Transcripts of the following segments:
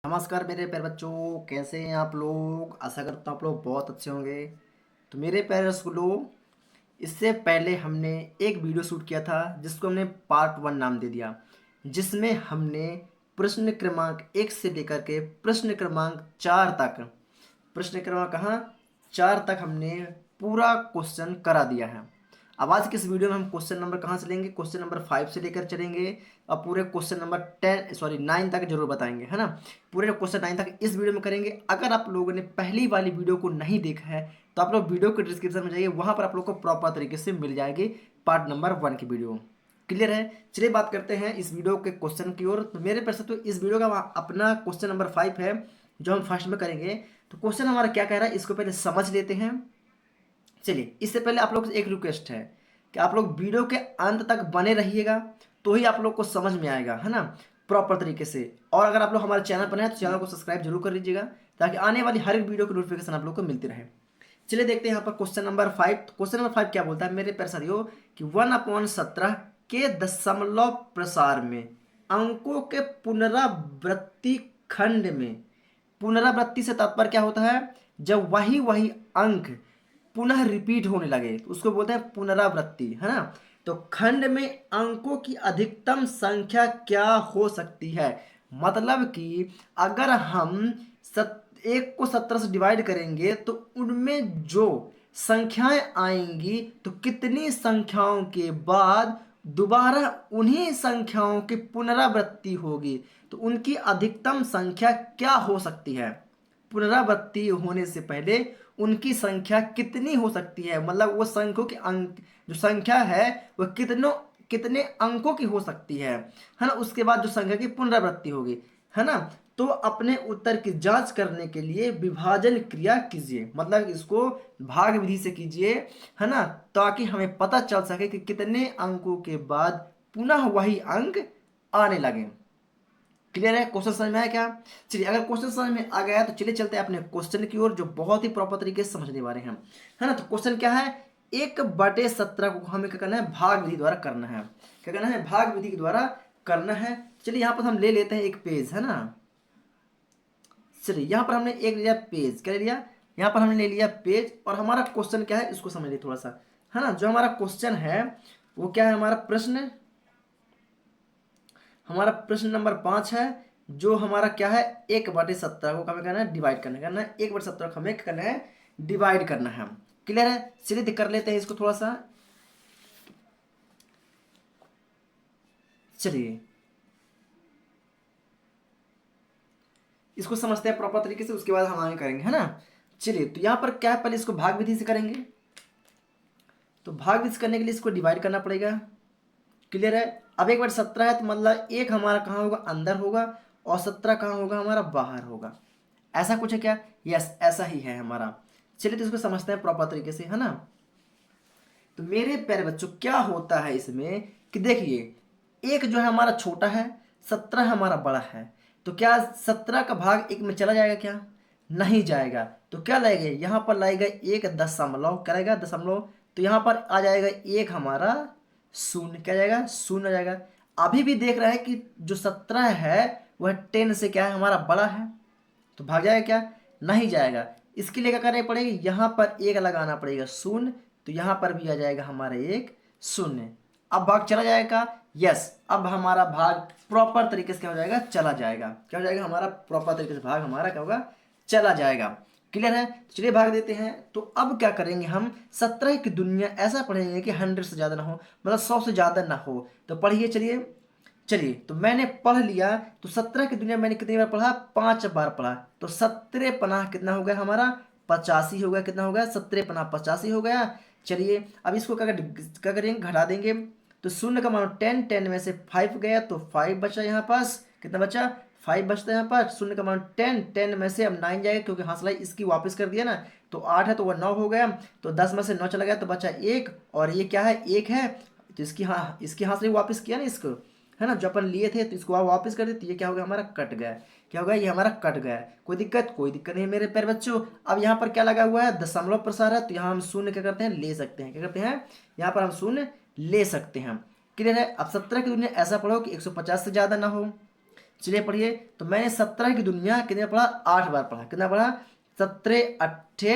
नमस्कार मेरे प्यारे बच्चों, कैसे हैं आप लोग। आशा करता हूँ आप लोग बहुत अच्छे होंगे। तो मेरे प्यारे स्कूलों, इससे पहले हमने एक वीडियो शूट किया था जिसको हमने पार्ट 1 नाम दे दिया, जिसमें हमने प्रश्न क्रमांक 1 से लेकर के प्रश्न क्रमांक 4 तक, प्रश्न क्रमांक कहाँ 4 तक हमने पूरा क्वेश्चन करा दिया है। अब आज के इस वीडियो में हम क्वेश्चन नंबर कहाँ से लेंगे, क्वेश्चन नंबर 5 से लेकर चलेंगे और पूरे क्वेश्चन नंबर 9 तक जरूर बताएंगे, है ना। पूरे क्वेश्चन 9 तक इस वीडियो में करेंगे। अगर आप लोगों ने पहली वाली वीडियो को नहीं देखा है तो आप लोग वीडियो के डिस्क्रिप्शन में जाइए, वहां पर आप लोग को प्रॉपर तरीके से मिल जाएगी पार्ट नंबर 1 की वीडियो। क्लियर है। चलिए बात करते हैं इस वीडियो के क्वेश्चन की ओर। तो मेरे पैसे तो इस वीडियो का अपना क्वेश्चन नंबर 5 है जो हम फर्स्ट में करेंगे। तो क्वेश्चन हमारा क्या कह रहा है इसको पहले समझ लेते हैं। चलिए, इससे पहले आप लोग से एक रिक्वेस्ट है कि आप लोग वीडियो के अंत तक बने रहिएगा, तो ही आप लोग को समझ में आएगा, है ना, प्रॉपर तरीके से। और अगर आप लोग हमारे चैनल पर हैं तो चैनल को सब्सक्राइब जरूर कर लीजिएगा, ताकि आने वाली हर एक वीडियो की नोटिफिकेशन आप लोग को मिलती रहे। चलिए देखते हैं यहाँ पर क्वेश्चन नंबर 5। क्वेश्चन नंबर 5 क्या बोलता है मेरे प्यारे साथियों कि 1/17 के दशमलव प्रसार में अंकों के पुनरावृत्ति खंड में, पुनरावृत्ति से तात्पर्य क्या होता है, जब वही वही अंक पुनः रिपीट होने लगे तो उसको बोलते हैं पुनरावृत्ति, है ना। तो खंड में अंकों की अधिकतम संख्या क्या हो सकती है, मतलब कि अगर हम एक को 17 से डिवाइड करेंगे तो उनमें जो संख्याएं आएंगी तो कितनी संख्याओं के बाद दोबारा उन्हीं संख्याओं की पुनरावृत्ति होगी, तो उनकी अधिकतम संख्या क्या हो सकती है। पुनरावृत्ति होने से पहले उनकी संख्या कितनी हो सकती है, मतलब वो संख्यों की अंक जो संख्या है वह कितने अंकों की हो सकती है ना। उसके बाद जो संख्या की पुनरावृत्ति होगी, है ना। तो अपने उत्तर की जांच करने के लिए विभाजन क्रिया कीजिए, मतलब इसको भाग विधि से कीजिए, है ना, ताकि हमें पता चल सके कि कितने अंकों के बाद पुनः वही अंक आने लगे। क्लियर है। क्वेश्चन समझ में आया क्या। चलिए, अगर क्वेश्चन समझ में आ गया तो चलिए चलते हैं अपने क्वेश्चन की ओर, जो बहुत ही प्रॉपर तरीके से समझने वाले हैं, है ना। तो क्वेश्चन क्या है, 1/17 को हमें क्या करना है, भाग विधि द्वारा करना है। क्या करना है, भाग विधि के द्वारा करना है। चलिए यहाँ पर हम ले लेते हैं एक पेज, है ना। चलिए यहाँ पर हमने एक लिया पेज, क्या ले लिया, यहाँ पर हमने ले लिया पेज, और हमारा क्वेश्चन क्या है इसको समझ लिया थोड़ा सा, है ना। जो हमारा क्वेश्चन है वो क्या है, हमारा प्रश्न नंबर 5 है, जो हमारा क्या है 1/17 को हमें करना है डिवाइड करना है 1/17 को हमें करना है डिवाइड करना है। क्लियर है। चलिए कर लेते हैं इसको थोड़ा सा। चलिए इसको समझते हैं प्रॉपर तरीके से, उसके बाद हम आगे करेंगे, है ना। चलिए तो यहाँ पर क्या है, पहले इसको भाग विधि से करेंगे। तो भाग विधि से करने के लिए इसको डिवाइड करना पड़ेगा। क्लियर है। अब 1/17 है तो मतलब एक हमारा कहाँ होगा, अंदर होगा, और 17 कहाँ होगा, हमारा बाहर होगा। ऐसा कुछ है क्या, यस ऐसा ही है हमारा। चलिए तो इसको समझते हैं प्रॉपर तरीके से, है ना। तो मेरे प्यारे बच्चों क्या होता है इसमें कि देखिए, एक जो है हमारा छोटा है, 17 हमारा बड़ा है। तो क्या 17 का भाग एक में चला जाएगा, क्या नहीं जाएगा। तो क्या लगेगा, यहाँ पर लगेगा एक दशमलव, क्या लगेगा दशमलव, तो यहाँ पर आ जाएगा एक हमारा शून्य, क्या जाएगा शून्य आ जाएगा। अभी भी देख रहे हैं कि जो 17 है वह 10 से क्या है हमारा बड़ा है, तो भाग जाएगा क्या, नहीं जाएगा। इसके लिए क्या करना पड़ेगा, यहाँ पर एक लगाना पड़ेगा शून्य, तो यहाँ पर भी आ जाएगा हमारा एक शून्य। अब भाग चला जाएगा, यस अब हमारा भाग प्रॉपर तरीके से क्या हो जाएगा, चला जाएगा। क्या हो जाएगा, हमारा प्रॉपर तरीके से भाग हमारा क्या होगा, चला जाएगा। क्लियर है। चलिए भाग देते हैं। तो अब क्या करेंगे हम, 17 की दुनिया ऐसा पढ़ेंगे कि 100 से ज़्यादा ना हो, मतलब 100 से ज़्यादा ना हो। तो पढ़िए, चलिए चलिए तो मैंने पढ़ लिया। तो 17 की दुनिया मैंने कितनी बार पढ़ा, 5 बार पढ़ा। तो 17 पनाह कितना हो गया हमारा, 85 हो गया। कितना हो गया, 17 पनाह 85 हो गया। चलिए अब इसको क्या करेंगे, घटा देंगे। तो शून्य का मान 10, 10 में से 5 गया तो 5 बचा यहाँ पास। कितना बचा, 5 बचता है यहाँ पर। शून्य का मान 10, 10 में से अब 9 जाएगा, क्योंकि हासिल इसकी वापस कर दिया ना। तो 8 है तो वह 9 हो गया। तो 10 में से 9 चला गया तो बचा 1, और ये क्या है, 1 है। तो इसकी हासिल वापस किया ना इसको, है ना, जो अपन लिए थे, तो इसको आप वापस कर दे तो ये क्या होगा, हमारा कट गया। क्या होगा, ये हमारा कट गया। कोई दिक्कत, कोई दिक्कत नहीं मेरे प्यारे बच्चों। अब यहाँ पर क्या लगा हुआ है, दशमलव प्रसार है, तो यहाँ हम शून्य क्या करते हैं, ले सकते हैं। क्या करते हैं, यहाँ पर हम शून्य ले सकते हैं। क्लियर है। अब 17 की दुनिया ऐसा पढ़ो कि 150 से ज़्यादा ना हो। चलिए पढ़िए। तो मैंने 17 की दुनिया कितने पढ़ा, 8 बार पढ़ा। कितना पढ़ा, 17 अट्ठे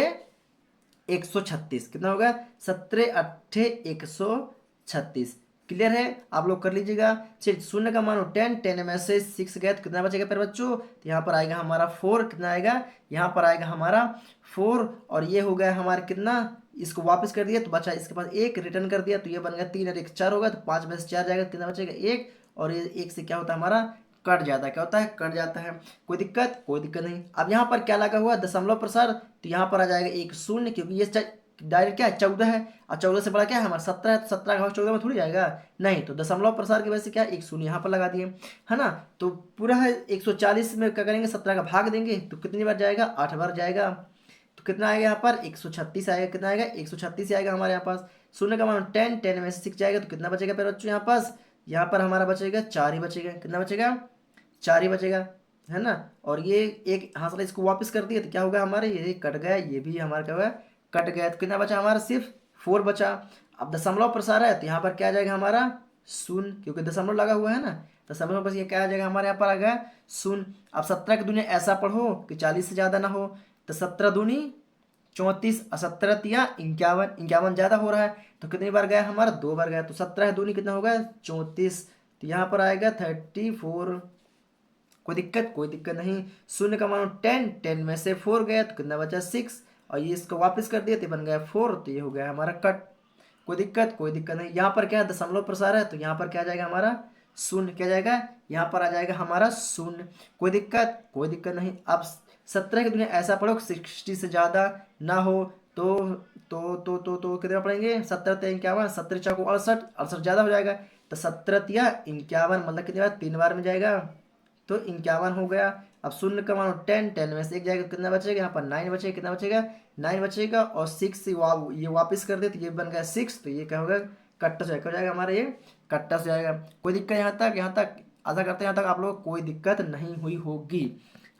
136। कितना होगा, 17 अट्ठे 136। क्लियर है, आप लोग कर लीजिएगा। चलिए शून्य का मान 10, 10 में से 6 गए तो कितना बचेगा फिर बच्चों, तो यहाँ पर आएगा हमारा 4। कितना आएगा, यहाँ पर आएगा हमारा 4। और ये हो गया हमारा कितना, इसको वापस कर दिया तो बचा इसके पास 1, रिटर्न कर दिया तो ये बन गया 3 और 1 4 होगा, तो 5 में से 4 जाएगा, कितना बचेगा 1। और ये 1 से क्या होता है हमारा, कट जाता है। क्या होता है, कट जाता है। कोई दिक्कत, कोई दिक्कत नहीं। अब यहाँ पर क्या लगा हुआ, दशमलव प्रसार, तो यहाँ पर आ जाएगा एक शून्य, क्योंकि ये डायरेक्ट क्या है, 14 है, और 14 से बड़ा क्या है हमारा 17 है, तो 17 का भाग 14 में थोड़ी जाएगा, नहीं। तो दशमलव प्रसार की वजह से क्या, एक शून्य यहाँ पर लगा दिए, है ना। तो पूरा है 140 में क्या करेंगे, 17 का भाग देंगे तो कितनी बार जाएगा, 8 बार जाएगा। तो कितना आएगा यहाँ पर, 136 आएगा। कितना आएगा, 136 आएगा हमारे यहाँ पास। शून्य का मान 10, 10 में से 6 जाएगा तो कितना बचेगा फिर बच्चों यहाँ पास, यहाँ पर हमारा बचेगा 4 ही बचेगा। कितना बचेगा, 4 ही बचेगा, है ना। और ये एक हासिल इसको वापस कर दिया तो क्या होगा हमारे, ये कट गया, ये भी हमारा क्या हुआ, कट गया। तो कितना बचा हमारा, सिर्फ 4 बचा। अब दशमलव प्रसार है तो यहाँ पर क्या आ जाएगा हमारा, शून्य, क्योंकि दशमलव लगा हुआ है ना। दशमलव बस ये क्या आ जाएगा हमारे यहाँ पर आ गया शून्य। अब 17 की दुनिया ऐसा पढ़ो कि 40 से ज़्यादा ना हो। तो 17 दूनी 34 और 17 तिया 51, 51 ज़्यादा हो रहा है तो कितनी बार गया हमारा, 2 बार गया। तो 17 दूनी कितना होगा, 34। तो यहाँ पर आएगा 34। कोई दिक्कत, कोई दिक्कत नहीं। शून्य का मान 10, 10 में से 4 गया तो कितना बचा 6, और ये इसको वापस कर दिया तो बन गया 4, तो ये हो गया हमारा कट। कोई दिक्कत, कोई दिक्कत नहीं। यहाँ पर क्या है, दशमलव प्रसार है तो यहाँ पर क्या आ जाएगा हमारा शून्य, क्या जाएगा यहाँ पर आ जाएगा हमारा शून्य। कोई दिक्कत, कोई दिक्कत नहीं। अब 17 की दुनिया ऐसा पढ़ो 60 से ज़्यादा ना हो। तो कितना पढ़ेंगे, 17 तिया 51, 17 चौको 68, 68 ज़्यादा हो जाएगा तो 17 तिया 51, मतलब कितनी बार, 3 बार में जाएगा तो 51 हो गया। अब शून्य का मान 10, 10 में से 1 जाएगा कितना बचेगा, यहाँ पर 9 बचेगा। कितना बचेगा, 9 बचेगा। और 6 से ये वापस कर दे तो ये बन गया 6, तो ये क्या होगा, कट्टा से जाएगा हमारा, ये कट्टा से जाएगा। कोई दिक्कत यहाँ तक, यहाँ तक आशा करते हैं यहाँ तक आप लोग को कोई दिक्कत नहीं हुई होगी,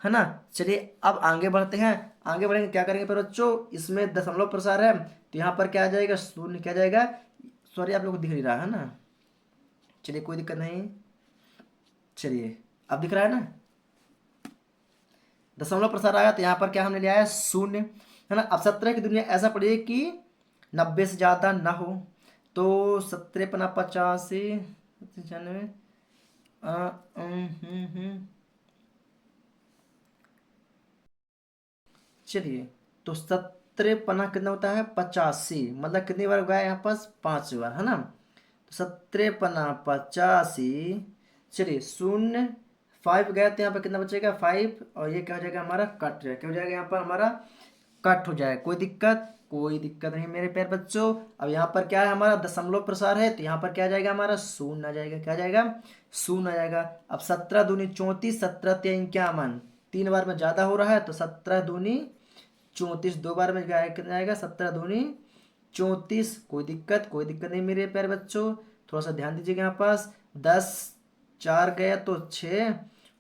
है ना। चलिए अब आगे बढ़ते हैं। आगे बढ़ेंगे, क्या करेंगे पर बच्चों, इसमें दशमलव प्रसार है तो यहाँ पर क्या आ जाएगा, शून्य, क्या जाएगा, सॉरी आप लोग को दिख नहीं रहा है ना, चलिए कोई दिक्कत नहीं। चलिए अब दिख रहा है ना, दशमलव प्रसार आया तो यहाँ पर क्या हमने लिया है, शून्य, है ना। अब 17 की दुनिया ऐसा पढ़िए कि 90 से ज़्यादा ना हो। तो 17 पना 85 95, चलिए। तो 17 पना कितना होता है, 85, मतलब कितनी बार गया यहाँ पास, 5 बार, है ना। तो 17 पना 85, चलिए शून्य 5 गया तो यहाँ पर कितना बचेगा 5, और ये क्या हो जाएगा हमारा, कट जाएगा। क्या हो जाएगा यहाँ पर हमारा, कट हो जाएगा। कोई दिक्कत, कोई दिक्कत नहीं मेरे प्यारे बच्चों। अब यहाँ पर क्या है हमारा, दशमलव प्रसार है तो यहाँ पर क्या आ जाएगा हमारा, शून्य आ जाएगा। क्या आ जाएगा, शून्य आ जाएगा। अब 17 दूनी 34, 17 तिया 51, 3 बार में ज़्यादा हो रहा है तो 17 दूनी 34, 2 बार में गया कितना आएगा, 17 दूनी 34। कोई दिक्कत, कोई दिक्कत नहीं मेरे प्यारे बच्चों। थोड़ा सा ध्यान दीजिएगा यहाँ पास, 10 4 गया तो 6,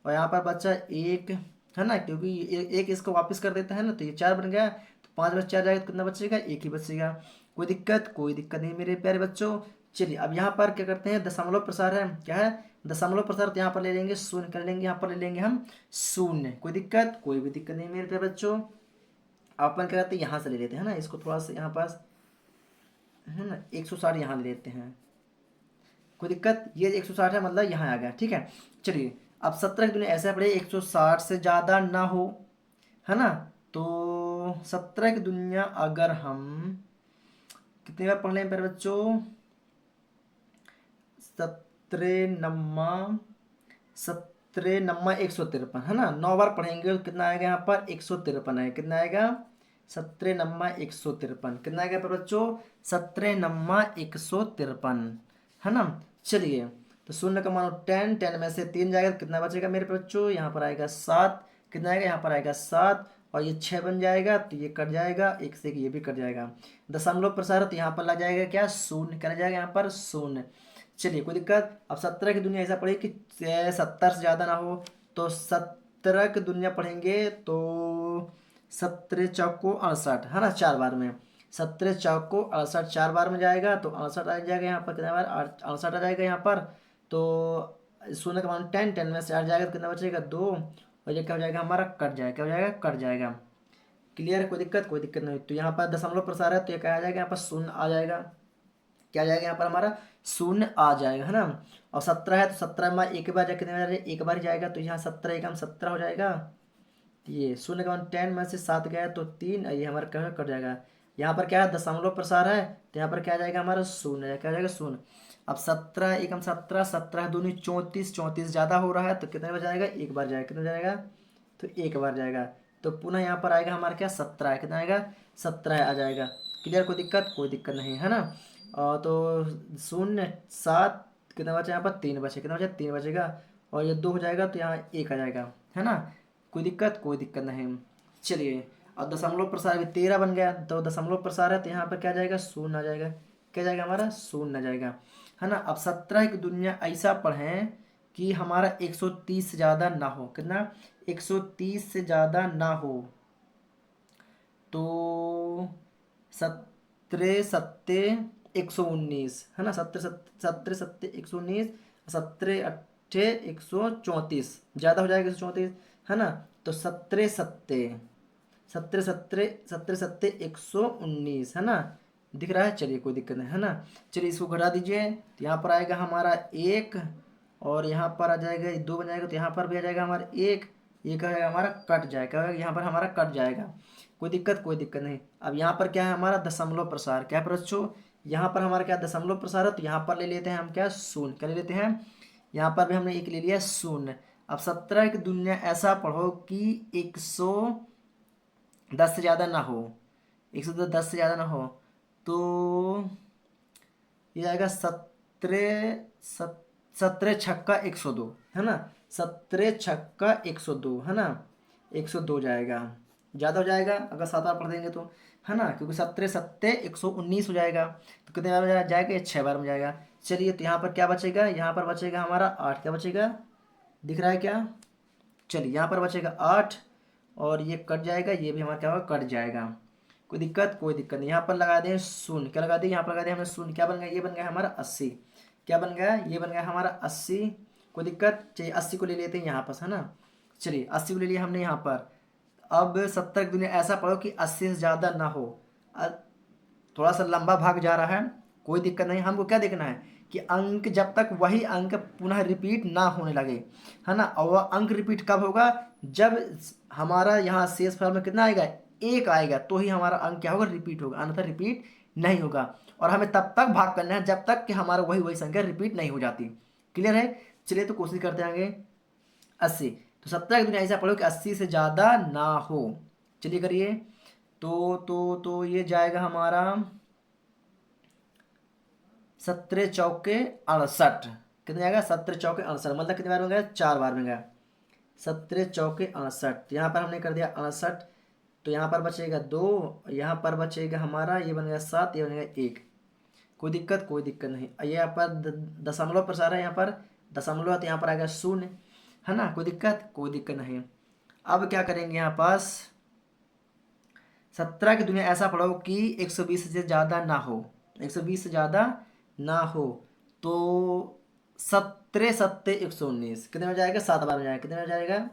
और यहाँ पर बचा 1, है ना, क्योंकि एक इसको वापस कर देता है ना तो ये 4 बन गया। तो 5 में से 4 जाएगा तो कितना बचेगा, 1 ही बचेगा। कोई दिक्कत, कोई दिक्कत नहीं मेरे प्यारे बच्चों। चलिए अब यहाँ पर क्या करते हैं, दशमलव प्रसार है, क्या है दशमलव प्रसार, तो यहाँ पर ले लेंगे शून्य, कर लेंगे यहाँ पर ले लेंगे हम शून्य। कोई दिक्कत, कोई भी दिक्कत नहीं मेरे प्यारे बच्चों। अपन क्या करते हैं, यहाँ से ले लेते हैं ना इसको, थोड़ा सा यहाँ पास, है ना, 160 यहाँ ले लेते हैं। कोई दिक्कत, ये 160 है मतलब यहाँ आ गया, ठीक है। चलिए अब 17 की दुनिया ऐसे पढ़े 160 से ज़्यादा ना हो, है ना। तो 17 की दुनिया अगर हम कितनी बार पढ़ लें मेरे बच्चों, 17 नम्मा 17 नम्मा 153, है ना, 9 बार पढ़ेंगे तो कितना आएगा यहाँ पर, 153 है। कितना आएगा, 17 नम्मा 153, कितना आएगा पर बच्चों, 17 नम्मा 153, है ना। चलिए तो शून्य का मान 10, 10 में से 3 जाएगा तो कितना बचेगा मेरे बच्चों, यहाँ पर आएगा 7। कितना आएगा, यहाँ पर आएगा 7, और ये 6 बन जाएगा तो ये कट जाएगा, एक से एक ये भी कट जाएगा। दशमलव प्रसार तो यहाँ पर लग जाएगा क्या, शून्य, क्या लग जाएगा यहाँ पर, शून्य। चलिए कोई दिक्कत। अब 17 की दुनिया ऐसा पढ़े कि 70 से ज़्यादा ना हो। तो 17 की दुनिया पढ़ेंगे तो 17 चौको 68, है ना, 4 बार में। 17 चौको 68, 4 बार में जाएगा तो 68 आ जाएगा यहाँ पर, कितना बार 68 आ जाएगा यहाँ पर। तो शून्य का मान 10, 10 में से 8 जाएगा तो कितना बचेगा 2, और ये क्या हो जाएगा हमारा कट जाएगा, क्या हो जाएगा कट जाएगा। क्लियर है, कोई दिक्कत नहीं। तो यहाँ पर दशमलव प्रसार है तो ये क्या आ जाएगा यहाँ पर शून्य आ जाएगा, क्या आ जाएगा यहाँ पर हमारा शून्य आ जाएगा, है ना। और 17 है तो 17 में एक बार जाए कितने बार एक बार ही जाएगा, तो यहाँ 17 एकम 17 हो जाएगा। ये शून्य का मान 10 में से 7 गया तो 3, ये हमारा क्या कट जाएगा। यहाँ पर क्या है दशमलव प्रसार है तो यहाँ पर क्या आ जाएगा हमारा शून्य, क्या आ जाएगा शून्य। अब 17 एकम 17, 17 दूनी 34, 34 ज़्यादा हो रहा है तो कितने बार जाएगा एक बार जाएगा, कितना जाएगा तो एक बार जाएगा। तो पुनः यहाँ पर आएगा हमारा क्या 17 है, कितना आएगा 17 आ जाएगा। क्लियर, कोई दिक्कत नहीं है ना। और तो शून्य 7 कितना बचा यहाँ पर 3 बचे, कितना बचा 3 बचेगा, और ये 2 हो जाएगा तो यहाँ 1 आ जाएगा, है ना। कोई दिक्कत नहीं। चलिए अब दशमलव प्रसार भी 13 बन गया, तो दशमलव प्रसार है तो यहाँ पर क्या जाएगा शून्य आ जाएगा, क्या जाएगा हमारा शून्य आ जाएगा, है ना। अब 17 की दुनिया ऐसा पढ़ें कि हमारा 130 से ज़्यादा ना हो, कितना 130 से ज़्यादा ना हो। तो 17 सत्ते 119, है ना, 17 सत्ते 119, 17 अट्ठे 134, ज़्यादा हो जाएगा 134, है ना। तो 17 सत्ते 119, है ना, दिख रहा है। चलिए कोई दिक्कत नहीं, है ना। चलिए इसको घटा दीजिए तो यहाँ पर आएगा हमारा 1, और यहाँ पर आ जाएगा 2 बन जाएगा, तो यहाँ पर भी आ जाएगा हमारा 1, ये क्या है हमारा कट जाएगा, यहाँ पर हमारा कट जाएगा। कोई दिक्कत नहीं। अब यहाँ पर क्या है हमारा दशमलव प्रसार, क्या है बच्चों, यहाँ पर हमारा क्या दशमलव प्रसार है तो यहाँ पर ले लेते हैं हम क्या शून्य, क्या ले लेते हैं, यहाँ पर भी हमने एक ले लिया शून्य। अब 17 की दुनिया ऐसा पढ़ो कि 110 से ज़्यादा ना हो, 110 से ज़्यादा ना हो, तो ये आएगा 17 छक्का 102, है ना, 17 छक्का 102, है ना, 102 जाएगा, ज़्यादा हो जाएगा अगर 7 बार पढ़ देंगे तो, है ना, क्योंकि 17 सत्ते 119 हो जाएगा, तो कितने बार में जाएगा ये 6 बार में जाएगा। चलिए तो यहाँ पर क्या बचेगा, यहाँ पर बचेगा हमारा 8, क्या बचेगा दिख रहा है क्या, चलिए यहाँ पर बचेगा 8, और ये कट जाएगा, ये भी हमारा क्या होगा कट जाएगा। कोई दिक्कत नहीं। यहाँ पर लगा दें शून्य, क्या लगा दें यहाँ पर लगा दें हमने शून्य, क्या बन गया ये बन गया हमारा 80, क्या बन गया ये बन गया हमारा 80। कोई दिक्कत, चलिए 80 को ले लेते हैं यहाँ पर, है ना। चलिए 80 को ले लिया हमने यहाँ पर। अब 70 की दुनिया ऐसा पढ़ो कि 80 से ज़्यादा ना हो। थोड़ा सा लंबा भाग जा रहा है, कोई दिक्कत नहीं। हमको क्या देखना है कि अंक जब तक वही अंक पुनः रिपीट ना होने लगे, है ना। और वह अंक रिपीट कब होगा, जब हमारा यहाँ शेष फल में कितना आएगा 1 आएगा, तो ही हमारा अंक क्या होगा रिपीट होगा, अन्यथा रिपीट नहीं होगा। और हमें तब तक भाग करना है जब तक कि हमारा वही संख्या रिपीट नहीं हो जाती। क्लियर है। चलिए तो कोशिश करते हैं आगे 80। तो 17 की दुनिया ऐसा पढ़ो कि 80 से ज़्यादा ना हो। चलिए करिए। तो ये जाएगा हमारा 17 चौके 68, कितने जाएगा 17 चौके 68, मतलब कितने बार में गया 4 बार में गया, 17 चौके 68। यहाँ पर हमने कर दिया 68, तो यहाँ पर बचेगा 2, यहाँ पर बचेगा हमारा ये बन गया 7, ये बनेगा 1। कोई दिक्कत नहीं। ये यहाँ पर दशमलव प्रसार है, यहाँ पर दशमलव है तो यहाँ पर आएगा शून्य, है ना। कोई दिक्कत नहीं। अब क्या करेंगे यहाँ पास 17 की दुनिया ऐसा पढ़ो कि 120 से ज़्यादा ना हो, 120 से ज़्यादा ना हो। तो 17 सत्ते 119, कितने में जाएगा 7 बार में जाएगा, कितने में जाएगा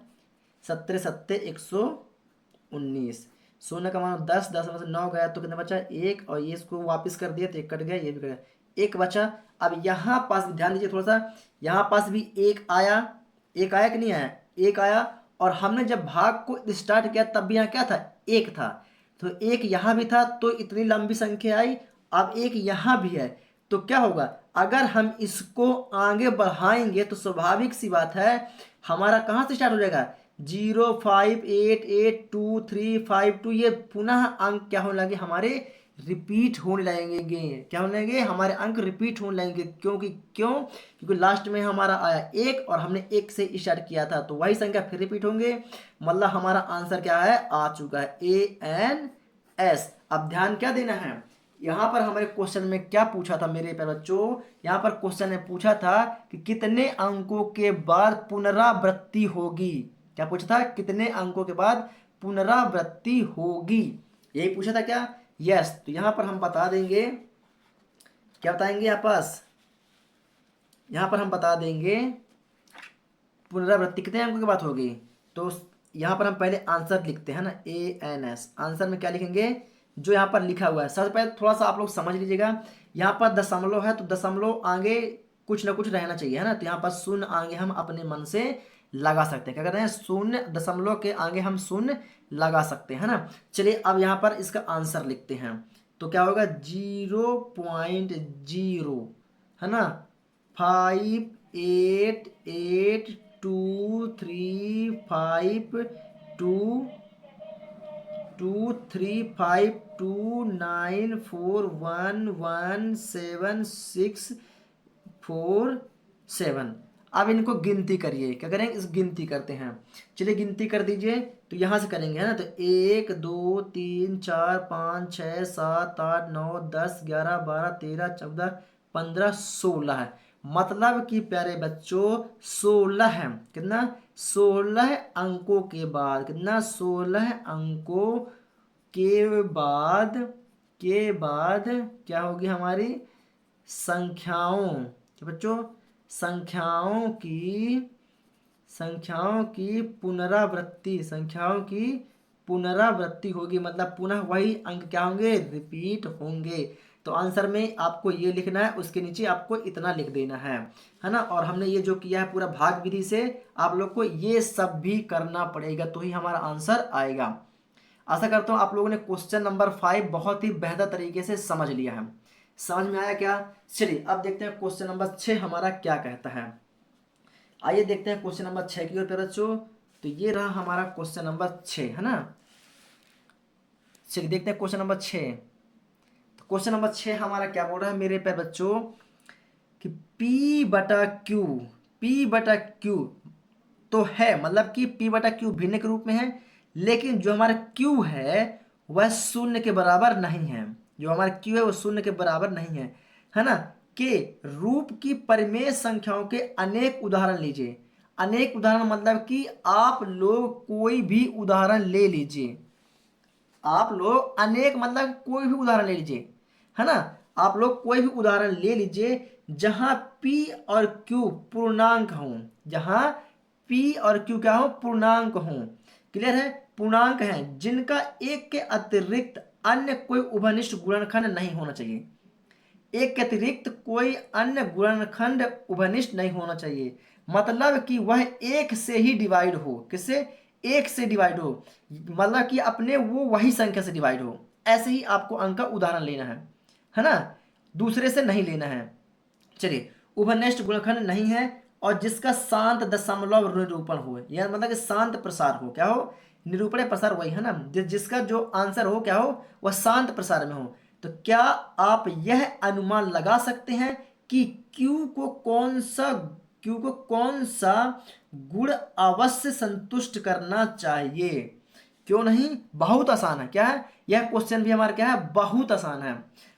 17 सत्ते 119। शून्य का मान 10, 10 में से 9 गया तो कितना बचा 1, और ये इसको वापस कर दिया तो 1 कट गया, ये भी कट गया, 1 बचा। अब यहाँ पास भी ध्यान दीजिए थोड़ा सा, यहाँ पास भी 1 आया, 1 आया कि नहीं आया, 1 आया। और हमने जब भाग को स्टार्ट किया तब भी यहाँ क्या था 1 था, तो 1 यहाँ भी था, तो इतनी लंबी संख्या आई। अब 1 यहाँ भी है, तो क्या होगा अगर हम इसको आगे बढ़ाएंगे तो स्वाभाविक सी बात है हमारा कहाँ से स्टार्ट हो जाएगा 0, 5, 8, 8, 2, 3, 5, 2, ये पुनः अंक क्या होने लगे हमारे रिपीट होने लगेंगे, क्या होने लगेंगे हमारे अंक रिपीट होने लगेंगे। क्योंकि लास्ट में हमारा आया 1 और हमने 1 से स्टार्ट किया था, तो वही संख्या फिर रिपीट होंगे, मतलब हमारा आंसर क्या है आ चुका है ANS। अब ध्यान क्या देना है, यहाँ पर हमारे क्वेश्चन में क्या पूछा था मेरे प्यारे बच्चों, यहाँ पर क्वेश्चन ने पूछा था कि कितने अंकों के बाद पुनरावृत्ति होगी, क्या पूछा था कितने अंकों के बाद पुनरावृत्ति होगी, यही पूछा था क्या। यस, तो यहाँ पर हम बता देंगे, क्या बताएंगे यहाँ पर हम बता देंगे पुनरावृत्ति कितने अंकों की बात होगी? तो यहाँ पर हम पहले आंसर लिखते हैं ना, ANS। आंसर में क्या लिखेंगे? जो यहाँ पर लिखा हुआ है। सबसे पहले थोड़ा सा आप लोग समझ लीजिएगा, यहाँ पर दशमलव है तो दशमलव आगे कुछ ना कुछ रहना चाहिए, है ना। तो यहाँ पर शून्य आगे हम अपने मन से लगा सकते हैं। क्या कहते हैं? शून्य, दशमलव के आगे हम शून्य लगा सकते हैं, है ना। चलिए अब यहाँ पर इसका आंसर लिखते हैं। तो क्या होगा? 0.0, है ना, 5882235293411767। अब इनको गिनती करिए। क्या करेंगे? इस गिनती करते हैं। चलिए गिनती कर दीजिए। तो यहाँ से करेंगे, है ना। तो 1 2 3 4 5 6 7 8 9 10 11 12 13 14 15 16 है। मतलब कि प्यारे बच्चों 16 है। कितना? 16 अंकों के बाद, कितना? 16 अंकों के बाद क्या होगी हमारी संख्याओं? तो बच्चों संख्याओं की पुनरावृत्ति होगी। मतलब पुनः वही अंक क्या होंगे? रिपीट होंगे। तो आंसर में आपको ये लिखना है, उसके नीचे आपको इतना लिख देना है ना। और हमने ये जो किया है पूरा भाग विधि से, आप लोग को ये सब भी करना पड़ेगा, तो ही हमारा आंसर आएगा। आशा करता हूँ आप लोगों ने क्वेश्चन नंबर 5 बहुत ही बेहतर तरीके से समझ लिया है। समझ में आया क्या? चलिए अब देखते हैं क्वेश्चन नंबर 6 हमारा क्या कहता है। आइए देखते हैं क्वेश्चन नंबर 6 की ओर बच्चों। तो ये रहा हमारा क्वेश्चन नंबर 6, है ना। चलिए देखते हैं क्वेश्चन नंबर 6। तो क्वेश्चन नंबर 6 हमारा क्या बोल रहा है मेरे पे बच्चों कि P/Q तो है, मतलब कि P/Q भिन्न के रूप में है, लेकिन जो हमारा Q है वह शून्य के बराबर नहीं है। जो हमारा Q है वो शून्य के बराबर नहीं है ना। के रूप की परिमेय संख्याओं के अनेक उदाहरण लीजिए। अनेक उदाहरण मतलब कि आप लोग कोई भी उदाहरण ले लीजिए। आप लोग अनेक मतलब कोई भी उदाहरण ले लीजिए, है ना। आप लोग कोई भी उदाहरण ले लीजिए जहां P और Q पूर्णांक हों। जहां P और Q क्या हो? पूर्णांक हों। क्लियर है? पूर्णांक हैं जिनका एक के अतिरिक्त अन्य कोई उभयनिष्ठ गुणनखंड नहीं होना चाहिए। एक के अतिरिक्त कोई अन्य गुणनखंड उभयनिष्ठ नहीं होना चाहिए। मतलब कि वह एक से ही डिवाइड हो। किससे? एक से डिवाइड हो, मतलब कि अपने वो वही संख्या से डिवाइड हो। ऐसे ही आपको अंक का उदाहरण लेना है ना, दूसरे से नहीं लेना है। चलिए, उभयनिष्ठ गुणनखंड नहीं है और जिसका शांत दशमलव निरूपण हो, यह मतलब कि शांत प्रसार हो। क्या हो? निरूपण प्रसार वही है ना, जिसका जो आंसर हो क्या हो? वह शांत प्रसार में हो। तो क्या आप यह अनुमान लगा सकते हैं कि Q को कौन सा गुण अवश्य संतुष्ट करना चाहिए? क्यों नहीं? बहुत आसान है। क्या है? यह क्वेश्चन भी हमारा क्या है? बहुत आसान है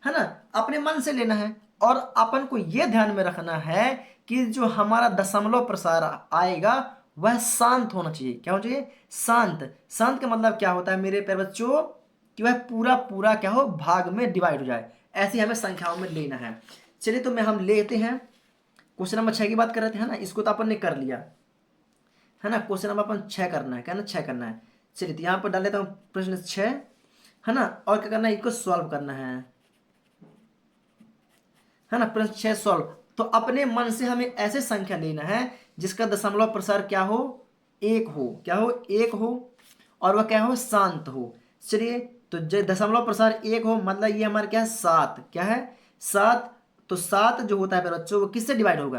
ना। अपने मन से लेना है और अपन को यह ध्यान में रखना है कि जो हमारा दशमलव प्रसार आएगा वह शांत होना चाहिए। क्या होना चाहिए? शांत। शांत का मतलब क्या होता है मेरे प्यारे बच्चों? कि वह पूरा पूरा क्या हो? भाग में डिवाइड हो जाए। ऐसे हमें संख्याओं में लेना है। चलिए तो हम लेते हैं क्वेश्चन नंबर 6 की बात कर रहे थे, है ना। इसको तो अपन ने कर लिया, है ना। क्वेश्चन नंबर अपन 6 करना है, क्या ना, 6 करना है। चलिए तो यहाँ पर डाल देता हूँ प्रश्न 6, है ना। और क्या करना है? इसको सॉल्व करना है ना। प्रश्न 6 सॉल्व। तो अपने मन से हमें ऐसे संख्या लेना है जिसका दशमलव प्रसार क्या हो? 1 हो। क्या हो? 1 हो। और वह क्या हो? शांत हो। चलिए तो दशमलव प्रसार 1 हो, मतलब ये हमारा क्या है? 7। क्या है? 7। तो 7 जो होता है बच्चों वो किससे डिवाइड होगा?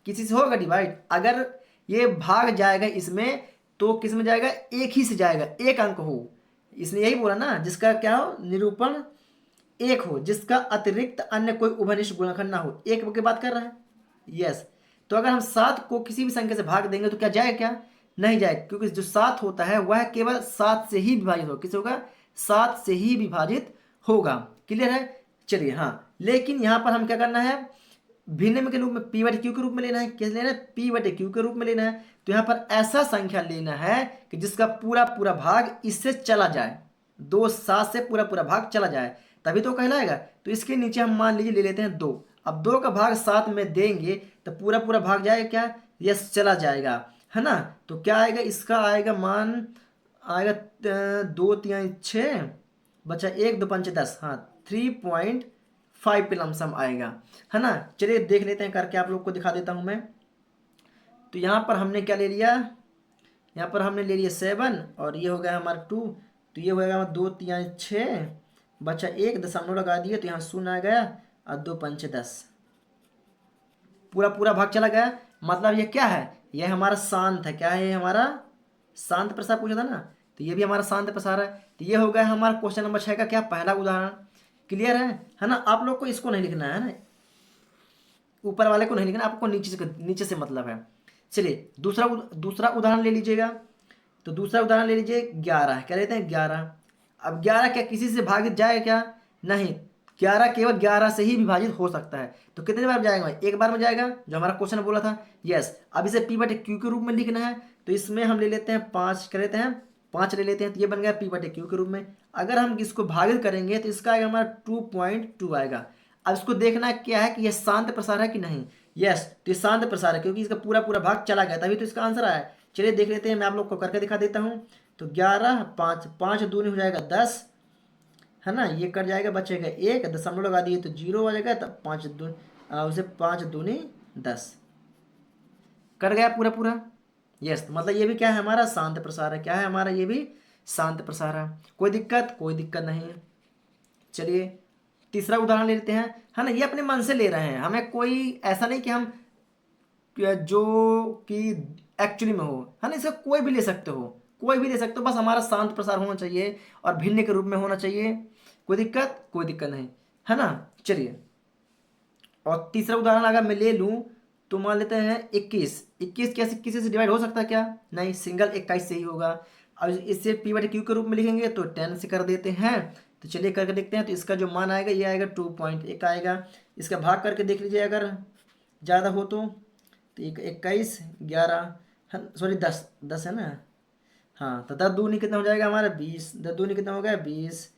किसी से होगा डिवाइड। अगर ये भाग जाएगा इसमें तो किस में जाएगा? एक ही से जाएगा, एक अंक हो। इसने यही बोला ना, जिसका क्या हो? निरूपण 1 हो, जिसका अतिरिक्त अन्य कोई उभयनिष्ठ गुणनखंड ना हो। 1 की बात कर रहा है। यस। तो अगर हम 7 को किसी भी संख्या से भाग देंगे तो क्या जाएगा? क्या नहीं जाएगा, क्योंकि जो 7 होता है वह केवल 7 से ही विभाजित होगा। किससे होगा? 7 से ही विभाजित होगा। क्लियर है? चलिए हाँ, लेकिन यहां पर हम क्या करना है? भिन्न में के रूप में P/Q के रूप में लेना है। कैसे लेना है? P/Q के रूप में लेना है। तो यहां पर ऐसा संख्या लेना है कि जिसका पूरा पूरा भाग इससे चला जाए। 2 7 से पूरा पूरा भाग चला जाए तभी तो कहलाएगा। तो इसके नीचे हम मान लीजिए ले लेते हैं 2। अब 2 का भाग 7 में देंगे तो पूरा पूरा भाग जाएगा क्या? यस, चला जाएगा, है ना। तो क्या आएगा, इसका आएगा मान आएगा 2 3 6 बचा 1 2 5 10, हाँ 3.5 पे लमसम आएगा, है ना। चलिए देख लेते हैं करके, आप लोग को दिखा देता हूँ मैं। तो यहाँ पर हमने क्या ले लिया, यहाँ पर हमने ले लिया 7 और ये हो गया हमारा 2। तो ये हो गया हमारा 2 3 6 बचा 1 दशमलव लगा दिए तो यहाँ 0 आ गया और 2 5 10, पूरा पूरा भाग चला गया। मतलब ये क्या है, ये हमारा शांत है। क्या है ये हमारा शांत प्रसार पूछा था ना, तो ये भी हमारा शांत प्रसार है। तो ये हो गया हमारा क्वेश्चन नंबर 6 का क्या पहला उदाहरण। क्लियर है ना। आप लोग को इसको नहीं लिखना है ना, ऊपर वाले को नहीं लिखना, आपको नीचे से मतलब है। चलिए दूसरा उदाहरण ले लीजिएगा। तो दूसरा उदाहरण ले लीजिए 11, क्या लेते हैं 11। अब 11 क्या किसी से भागित जाएगा क्या, नहीं, 11 केवल 11 से ही विभाजित हो सकता है। तो कितने बार जाएगा, एक बार में जाएगा, जो हमारा क्वेश्चन बोला था। यस, अब इसे पी बटे क्यू के रूप में लिखना है। तो इसमें हम ले लेते हैं 5, क्या लेते हैं 5 ले लेते हैं। तो ये बन गया पी बटे क्यू के रूप में। अगर हम इसको भागित करेंगे तो इसका आएगा हमारा 2.2 आएगा। अब इसको देखना क्या है कि यह शांत प्रसार है कि नहीं। यस, तो ये शांत प्रसार है क्योंकि इसका पूरा पूरा भाग चला गया, तभी तो इसका आंसर आया। चलिए देख लेते हैं, मैं आप लोग को करके दिखा देता हूँ। तो 11 5 5 दूनी हो जाएगा 10, है ना। ये कट जाएगा, बचेगा 1, दशमलव लगा दिए तो 0 आ जाएगा। तब 5 उसे 5 दूनी 10, कट गया पूरा पूरा। यस, मतलब ये भी क्या है हमारा शांत प्रसार है। क्या है हमारा, ये भी शांत प्रसार है। कोई दिक्कत, कोई दिक्कत नहीं। चलिए तीसरा उदाहरण ले लेते हैं, है ना। ये अपने मन से ले रहे हैं, हमें कोई ऐसा नहीं कि हम जो कि एक्चुअली में हो, है ना। इसे कोई भी ले सकते हो, कोई भी ले सकते हो, बस हमारा शांत प्रसार होना चाहिए और भिन्न के रूप में होना चाहिए। कोई दिक्कत, कोई दिक्कत नहीं, है ना। चलिए और तीसरा उदाहरण अगर मैं ले लूँ तो मान लेते हैं 21। 21 कैसे किसी से डिवाइड हो सकता है क्या, नहीं, सिंगल 21 से ही होगा। अब इससे पी बटे क्यू के रूप में लिखेंगे तो 10 से कर देते हैं। तो चलिए करके देखते हैं। तो इसका जो मान आएगा ये आएगा 2.1 आएगा। इसका भाग करके देख लीजिए अगर ज़्यादा हो तो 21 11, सॉरी 10 10 है ना। हाँ, तो 10 दूनी कितना हो जाएगा हमारा 20, 10 दूनी कितना हो गया 20।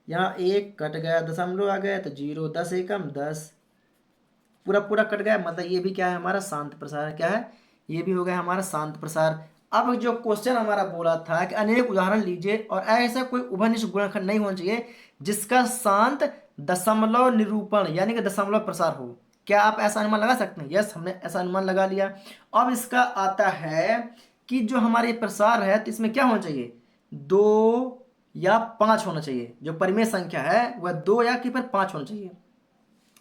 यहाँ 1 कट गया, दशमलव आ गया तो 0, 10 एकम 10, पूरा पूरा कट गया। मतलब ये भी क्या है हमारा शांत प्रसार है। क्या है, ये भी हो गया हमारा शांत प्रसार। अब जो क्वेश्चन हमारा बोला था कि अनेक उदाहरण लीजिए और ऐसा कोई उभयनिष्ठ गुणनखंड नहीं होना चाहिए जिसका शांत दशमलव निरूपण यानी कि दशमलव प्रसार हो। क्या आप ऐसा अनुमान लगा सकते हैं। यस, हमने ऐसा अनुमान लगा लिया। अब इसका आता है कि जो हमारे प्रसार है तो इसमें क्या होना चाहिए, 2 या 5 होना चाहिए। जो परिमेय संख्या है वह 2 या कि फिर 5 होना चाहिए,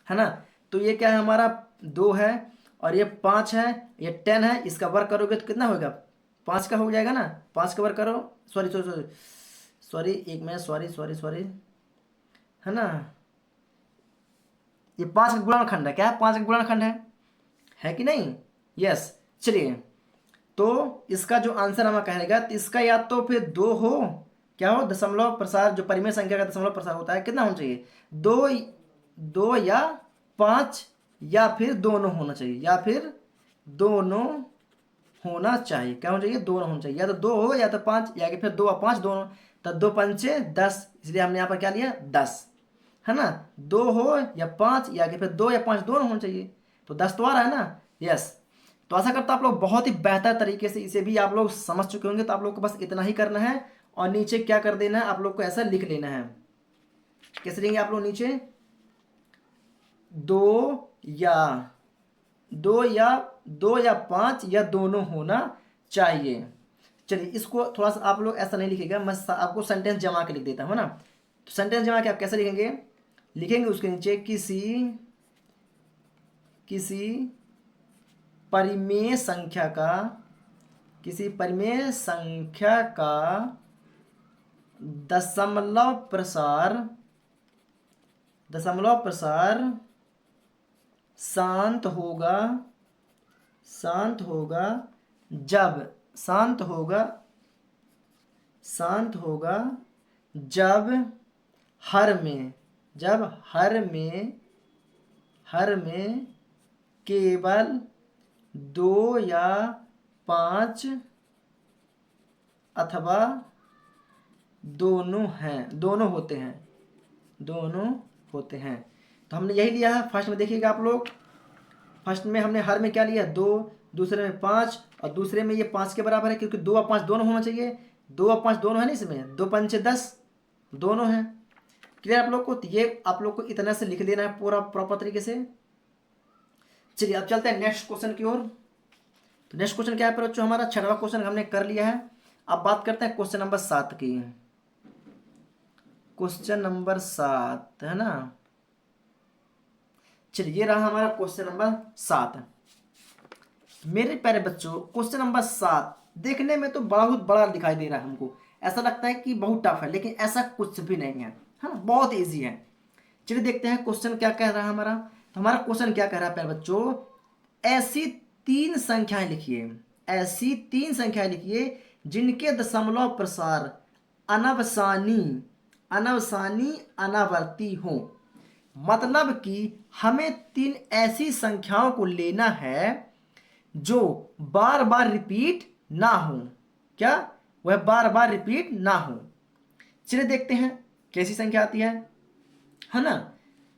है ना। तो ये क्या है हमारा 2 है और ये 5 है, ये 10 है। इसका वर्ग करोगे तो कितना होगा, 5 का हो जाएगा ना। 5 का वर्ग करो, सॉरी सॉरी सॉरी सॉरी, एक मिनट, सॉरी सॉरी सॉरी, है ना। ये 5 का गुणनखंड है। क्या है, 5 का गुणनखंड है कि नहीं। यस, चलिए तो इसका जो आंसर हमें कहेगा तो इसका या तो फिर 2 हो, क्या हो, दशमलव प्रसार जो परिमेय संख्या का दशमलव प्रसार होता है कितना होना चाहिए, 2 2 या 5, या फिर दोनों होना चाहिए, या फिर दोनों होना चाहिए। क्या होना चाहिए, दोनों होना चाहिए, या तो 2 हो या तो 5, या कि फिर 2 और 5 दोनों। तो 2 पंचे 10, इसलिए हमने यहाँ पर क्या लिया 10, है ना। 2 हो या 5, या कि फिर 2 या 5 दोनों होना चाहिए। तो 10 तो आ रहा है ना। यस, तो आशा करता आप लोग बहुत ही बेहतर तरीके से इसे भी आप लोग समझ चुके होंगे। तो आप लोग को बस इतना ही करना है और नीचे क्या कर देना है, आप लोग को ऐसा लिख लेना है। कैसे लिखेंगे आप लोग नीचे, 2 या 2 या 5 या दोनों होना चाहिए। चलिए इसको थोड़ा सा आप लोग ऐसा नहीं लिखेगा, मैं आपको सेंटेंस जमा के लिख देता हूँ ना। तो सेंटेंस जमा के आप कैसे लिखेंगे, लिखेंगे उसके नीचे किसी परिमेय संख्या का, किसी परिमेय संख्या का दशमलव प्रसार शांत होगा जब हर में केवल 2 या 5 अथवा दोनों होते हैं। तो हमने यही लिया है फर्स्ट में। देखिएगा आप लोग, फर्स्ट में हमने हर में क्या लिया 2, दूसरे में 5 और दूसरे में ये 5 के बराबर है, क्योंकि 2 और 5 दोनों होना चाहिए। 2 और 5 दोनों है ना, इसमें 2 पंचे 10 दोनों हैं। क्लियर आप लोग को? तो ये आप लोग को इतना से लिख लेना है पूरा प्रॉपर तरीके से। चलिए अब चलते हैं नेक्स्ट क्वेश्चन की ओर। तो नेक्स्ट क्वेश्चन क्या है पर बच्चों, हमारा 6वां क्वेश्चन हमने कर लिया है। अब बात करते हैं क्वेश्चन नंबर 7 की। क्वेश्चन नंबर 7 है ना। चलिए ये रहा हमारा क्वेश्चन नंबर 7। मेरे प्यारे बच्चों, क्वेश्चन नंबर 7 देखने में तो बहुत बड़ा दिखाई दे रहा है हमको, ऐसा लगता है कि बहुत टफ है, लेकिन ऐसा कुछ भी नहीं है ना, बहुत इजी है। चलिए देखते हैं क्वेश्चन क्या कह रहा है हमारा। तो हमारा क्वेश्चन क्या कह रहा है प्यारे बच्चों, ऐसी 3 संख्याएं लिखिए, ऐसी 3 संख्याएं लिखिए जिनके दशमलव प्रसार अनवसानी अनवसानी अनावर्ती हो। मतलब कि हमें 3 ऐसी संख्याओं को लेना है जो बार बार रिपीट ना हो। क्या? वह बार बार रिपीट ना हो। चलिए देखते हैं कैसी संख्या आती है ना।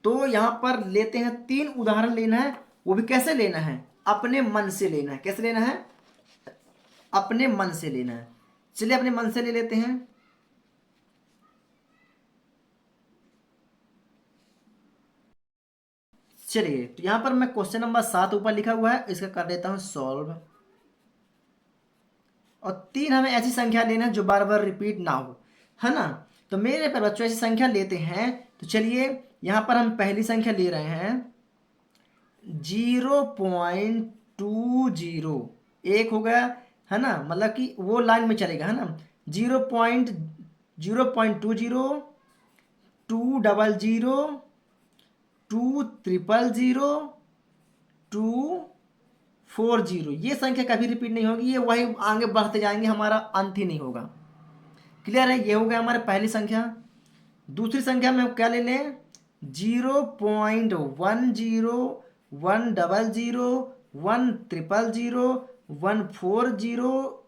तो यहां पर लेते हैं 3 उदाहरण लेना है, वो भी कैसे लेना है, अपने मन से लेना है। कैसे लेना है? अपने मन से लेना है। चलिए अपने मन से ले लेते हैं। चलिए तो यहां पर मैं क्वेश्चन नंबर 7 ऊपर लिखा हुआ है, इसका कर देता हूं सॉल्व। और 3 हमें ऐसी संख्या लेना है जो बार बार रिपीट ना हो, है ना। तो मेरे पर बच्चों ऐसी संख्या लेते हैं। तो चलिए यहां पर हम पहली संख्या ले रहे हैं 0.20। एक हो गया है ना, मतलब कि वो लाइन में चलेगा, है ना। 0.0.20, 200, 200, 240। ये संख्या कभी रिपीट नहीं होगी, ये वही आगे बढ़ते जाएंगे, हमारा अंत ही नहीं होगा। क्लियर है? ये हो गया हमारे पहली संख्या। दूसरी संख्या में हम क्या ले लें, 0.10, 100, 100, 140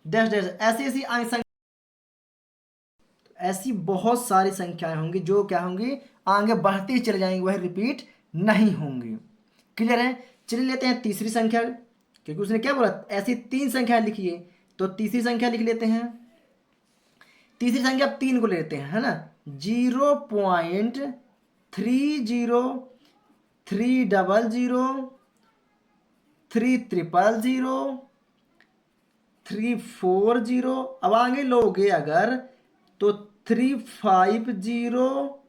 डैश डैश, ऐसी ऐसी संख्या, ऐसी बहुत सारी संख्याएं होंगी जो क्या होंगी, आगे बढ़ती ही चले जाएंगी, वह रिपीट नहीं होंगी। क्लियर है? चलिए लेते हैं तीसरी संख्या, क्योंकि उसने क्या बोला, ऐसी 3 संख्या लिखिए। तो तीसरी संख्या लिख लेते हैं। तीसरी संख्या अब 3 को लेते हैं, है ना। 0.30, 300, 300, 340। अब आगे लोगे अगर तो 350,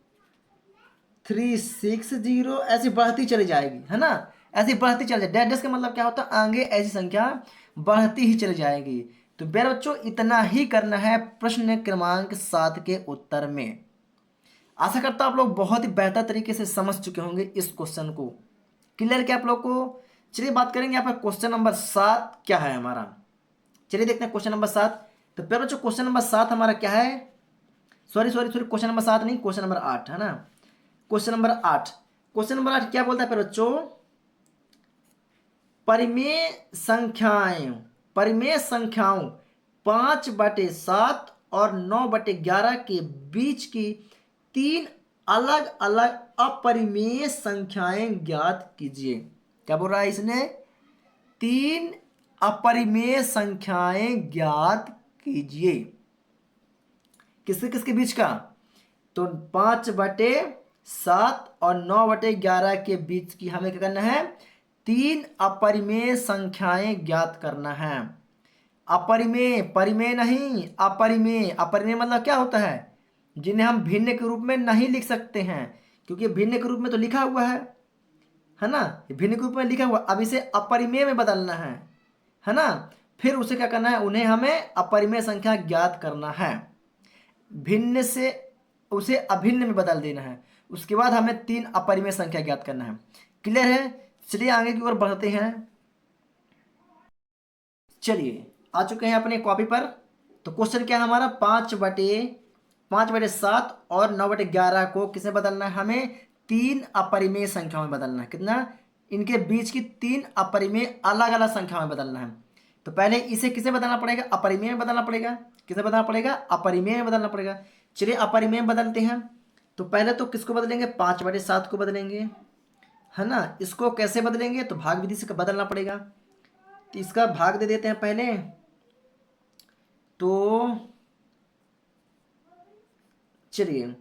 360, ऐसी बढ़ती चली जाएगी, है ना। ऐसी बढ़ती चली जाएगी। डैश डैश का मतलब क्या होता है, आगे ऐसी संख्या बढ़ती ही चली जाएगी। तो मेरे बच्चों इतना ही करना है प्रश्न क्रमांक 7 के उत्तर में। आशा करता हूं आप लोग बहुत ही बेहतर तरीके से समझ चुके होंगे इस क्वेश्चन को। क्लियर क्या आप लोग को? चलिए बात करेंगे यहाँ पर क्वेश्चन नंबर 7 क्या है हमारा। चलिए देखते हैं क्वेश्चन नंबर 7। तो प्यारे बच्चों क्वेश्चन नंबर 7 हमारा क्या है, सॉरी क्वेश्चन नंबर 7 नहीं, क्वेश्चन नंबर 8 है ना। क्वेश्चन नंबर 8, क्वेश्चन नंबर 8 क्या बोलता है प्यारे बच्चों, परिमेय संख्याओं 5/7 और 9/11 के बीच की 3 अलग अलग अपरिमेय संख्याएं ज्ञात कीजिए। क्या बोल रहा है इसने, 3 अपरिमेय संख्याएं ज्ञात कीजिए। किसके किसके बीच का, तो 5/7 और 9/11 के बीच की हमें क्या करना है, 3 अपरिमेय संख्याएं ज्ञात करना है। अपरिमेय, परिमेय नहीं, अपरिमेय। अपरिमेय मतलब क्या होता है, जिन्हें हम भिन्न के रूप में नहीं लिख सकते हैं, क्योंकि भिन्न के रूप में तो लिखा हुआ है ना, भिन्न के रूप में लिखा हुआ, अब इसे अपरिमेय में बदलना है ना। फिर उसे क्या करना है, उन्हें हमें अपरिमेय संख्या ज्ञात करना है, भिन्न से उसे अभिन्न में बदल देना है। उसके बाद हमें 3 अपरिमेय संख्या ज्ञात करना है। क्लियर है? चलिए आगे की ओर बढ़ते हैं। चलिए आ चुके हैं अपने कॉपी पर। तो क्वेश्चन क्या है हमारा, 5/7 और 9/11 को किसमें बदलना है, हमें 3 अपरिमेय संख्याओं में बदलना है। कितना, इनके बीच की 3 अपरिमेय अलग अलग संख्या में बदलना है। तो पहले इसे किसे बदलना पड़ेगा, अपरिमेय में बदलना पड़ेगा। किसे बदलना पड़ेगा, अपरिमेय में बदलना पड़ेगा। चलिए अपरिमेय में बदलते हैं। तो पहले तो किसको बदलेंगे, 5/7 को बदलेंगे, है ना। इसको कैसे बदलेंगे, तो भाग विधि से बदलना पड़ेगा। तो इसका भाग दे देते हैं पहले। तो चलिए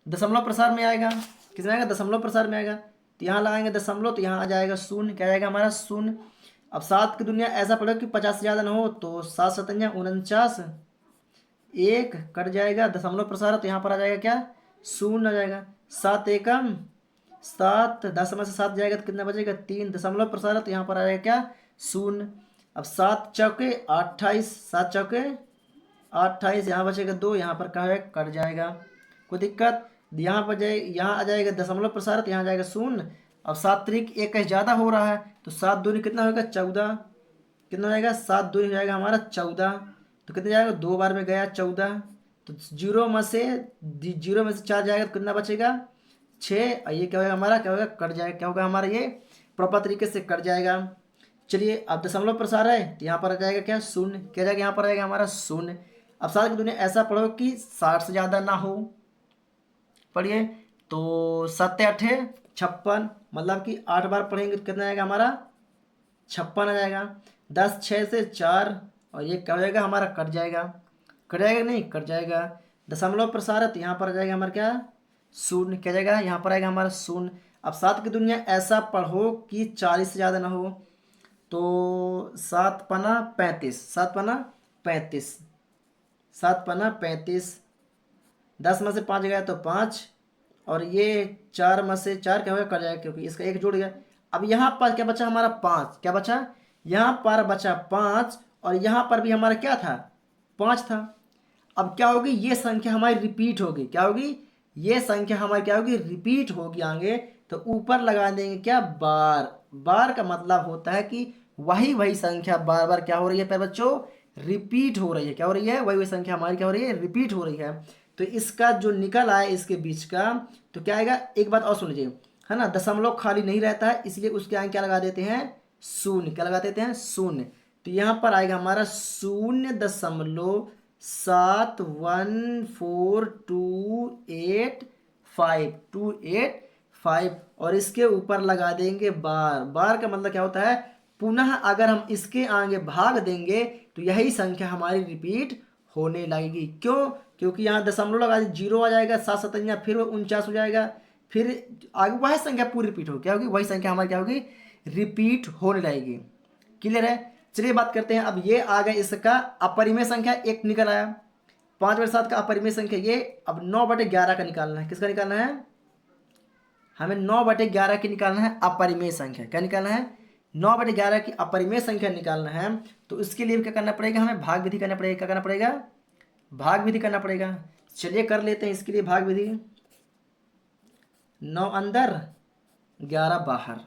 दशमलव प्रसार में आएगा, किसमें आएगा, दशमलव प्रसार में आएगा। तो यहाँ लगाएंगे दशमलव, तो यहाँ आ जाएगा शून्य, क्या आएगा हमारा शून्य। अब 7 की दुनिया ऐसा पड़ेगा कि 50 से ज़्यादा ना हो, तो 7 सतंजा 49, एक कट जाएगा, दशमलव प्रसार तो यहाँ पर आ जाएगा क्या, शून्य आ जाएगा। 7 एकम 7, 10 में से 7 जाएगा तो कितना बचेगा 3, दशमलव प्रसार तो यहाँ पर आ जाएगा क्या, शून्य। अब 7 चौके 28, 7 चौके 28, यहाँ बचेगा 2, यहाँ पर क्या है कट जाएगा, कोई दिक्कत। यहाँ पर जाए, यहाँ आ जाएगा दशमलव प्रसार तो यहाँ जाएगा शून्य। अब 7 त्रिक 21 ज़्यादा हो रहा है, तो 7 दूनी कितना होगा 14, कितना हो जाएगा 7 दूनी हो जाएगा हमारा 14, तो कितना जाएगा 2 बार में गया 14, तो जीरो में से 4 जाएगा तो कितना बचेगा 6, और ये क्या होगा हमारा, क्या होगा कट जाएगा, क्या होगा हमारा ये प्रॉपर तरीके से कट जाएगा। चलिए अब दशमलव प्रसार है तो यहाँ पर आ जाएगा क्या शून्य, क्या जाएगा यहाँ पर आएगा हमारा शून्य। अब 7 की दुनिया ऐसा पढ़ो कि 60 से ज़्यादा ना हो, पढ़िए। तो 7 8 56, मतलब कि 8 बार पढ़ेंगे तो कितना आएगा हमारा 56 आ जाएगा। 10 6 से 4, और ये क्या हो जाएगा हमारा कट जाएगा, कट जाएगा नहीं कट जाएगा। दशमलव प्रसार है तो यहाँ पर आ जाएगा हमारा क्या शून्य, क्या जाएगा यहाँ पर आएगा हमारा शून्य। अब 7 की दुनिया ऐसा पढ़ो कि 40 से ज़्यादा ना हो, तो 7 पना 35, 7 पना 35, 7 पना 35, 10 में से 5 गया तो 5, और ये 4 में से 4 क्या होगा कट जाएगा, क्योंकि इसका एक जुड़ गया। अब यहाँ पर क्या बचा हमारा 5, क्या बचा यहाँ पर बचा 5, और यहाँ पर भी हमारा क्या था 5 था। अब क्या होगी ये संख्या हमारी रिपीट होगी, क्या होगी ये संख्या हमारी क्या होगी रिपीट होगी आगे, तो ऊपर लगा देंगे क्या बार। बार का मतलब होता है कि वही संख्या बार बार क्या हो रही है प्यारे बच्चों, रिपीट हो रही है, क्या हो रही है वही संख्या हमारी क्या हो रही है रिपीट हो रही है। तो इसका जो निकल आए इसके बीच का, तो क्या आएगा, एक बात और सुन लीजिए, है ना, दशमलव खाली नहीं रहता है, इसलिए उसके आगे क्या लगा देते हैं शून्य, क्या लगा देते हैं शून्य। तो यहाँ पर आएगा हमारा 0.714285285, और इसके ऊपर लगा देंगे बार। बार का मतलब क्या होता है, पुनः अगर हम इसके आगे भाग देंगे तो यही संख्या हमारी रिपीट होने लगेगी। क्यों, क्योंकि यहाँ दशमलव लगा जीरो आ जाएगा, 7 सतंजा फिर 49 हो जाएगा, फिर आगे वही संख्या पूरी रिपीट हो, क्या होगी वही संख्या हमारी क्या होगी रिपीट होने लगेगी। क्लियर है। चलिए बात करते हैं, अब ये आ गया इसका अपरिमेय संख्या, एक निकल आया 5/7 का अपरिमेय संख्या ये। अब 9/11 का निकालना है, किसका निकालना है, हमें 9/11 की निकालना है अपरिमेय संख्या। क्या निकालना है 9/11 की अपरिमेय संख्या निकालना है। तो इसके लिए क्या करना पड़ेगा, हमें भाग विधि करना पड़ेगा, क्या करना पड़ेगा भाग विधि करना पड़ेगा। चलिए कर लेते हैं इसके लिए भाग विधि। 9 अंदर 11 बाहर,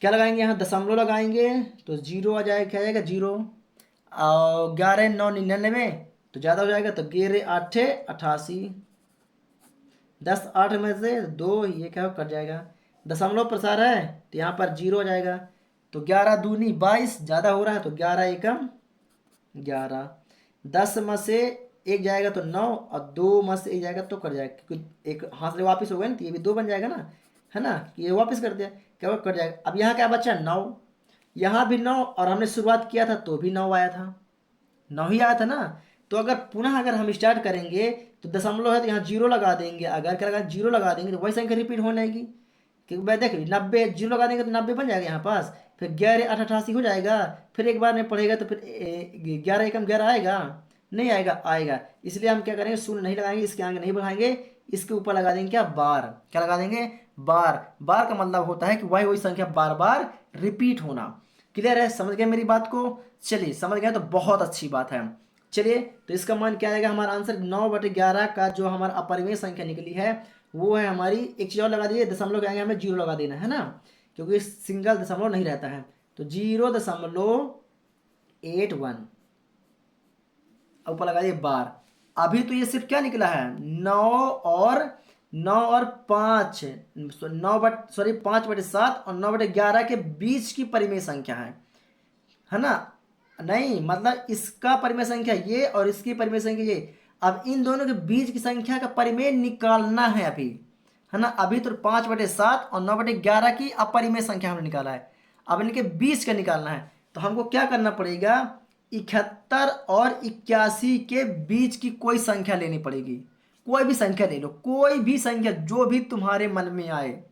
क्या लगाएंगे यहाँ दशमलव लगाएंगे तो जीरो आ जाएगा, क्या आ जाएगा जीरो, और 11 9 99, तो ज़्यादा हो जाएगा तो 11 8 88, 10 8 में से 2 ये क्या कट जाएगा। दशमलव प्रसार है तो यहाँ पर जीरो आ जाएगा, तो 11 दूनी 22, ज़्यादा हो रहा है तो 11 एकम 11, 10 में से 1 जाएगा तो 9, और 2 में से 1 जाएगा तो कट जाएगा, क्योंकि एक हाथ से वापस हो गया ना, तो ये भी 2 बन जाएगा ना, है ना, ये वापस कर दिया क्या वो कट जाएगा। अब यहाँ क्या बचा 9, यहाँ भी 9, और हमने शुरुआत किया था तो भी 9 आया था, 9 ही आया था ना। तो अगर पुनः अगर हम स्टार्ट करेंगे तो दशमलव है तो यहाँ जीरो लगा देंगे, अगर क्या लगा जीरो लगा देंगे तो वही संख्या रिपीट होने लगेगी। क्योंकि भाई देख 90 जीरो लगा देंगे तो 90 बन जाएगा यहाँ पास, फिर 11 8 88 हो जाएगा, फिर एक बार में पढ़ेगा तो फिर 11 एकम 11 आएगा, नहीं आएगा, आएगा। इसलिए हम क्या करेंगे शून्य नहीं लगाएंगे, इसके आगे नहीं बढ़ाएंगे, इसके ऊपर लगा देंगे क्या बार, क्या लगा देंगे बार। बार का मतलब होता है कि वही संख्या बार बार रिपीट होना। क्लियर है, समझ गए मेरी बात को। चलिए समझ गए तो बहुत अच्छी बात है। चलिए तो इसका मान क्या आएगा, हमारा आंसर 9/11 का जो हमारा अपरिमेय संख्या निकली है वो है हमारी, एक चीज और लगा दीजिए, दशमलव के आगे हमें जीरो लगा देना है ना, क्योंकि सिंगल दशमलव नहीं रहता है, तो 0.81 ऊपर लगा दिए बार। अभी तो ये सिर्फ क्या निकला है 9 और 5, 5/7 और 9/11 के बीच की परिमेय संख्या है ना, नहीं मतलब इसका परिमेय संख्या ये और इसकी परिमेय संख्या ये। अब इन दोनों के बीच की संख्या का परिमेय निकालना है अभी, है ना। अभी तो 5/7 और 9/11 की अपरिमेय संख्या हमने निकाला है, अब इनके बीच का निकालना है। तो हमको क्या करना पड़ेगा, 71 और 81 के बीच की कोई संख्या लेनी पड़ेगी। कोई भी संख्या ले लो, कोई भी संख्या जो भी तुम्हारे मन में आए,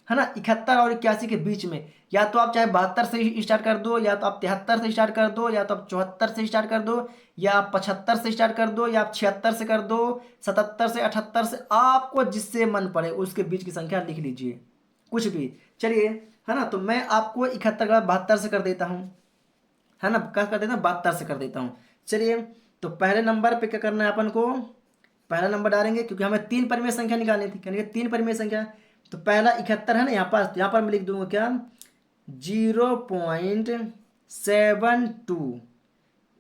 है ना। 71 और 81 के बीच में, या तो आप चाहे 72 से स्टार्ट कर दो, या तो आप 73 से स्टार्ट कर दो, या तो आप 74 से स्टार्ट कर दो, या आप 75 से स्टार्ट कर दो, या आप 76 से कर दो, 77 से, 78 से, आपको जिससे मन पड़े उसके बीच की संख्या लिख लीजिए, कुछ भी। चलिए, है ना। तो मैं आपको 71 का 72 से कर देता हूँ, है ना। क्या कर देता हूँ, 72 से कर देता हूँ। चलिए, तो पहले नंबर पे क्या करना है अपन को, पहला नंबर डालेंगे, क्योंकि हमें 3 परिमेय संख्या निकालनी थी, यानी कि 3 परिमेय संख्या। तो पहला 71 है ना, यहाँ पास, यहाँ पर मैं लिख दूंगा क्या, 0.72,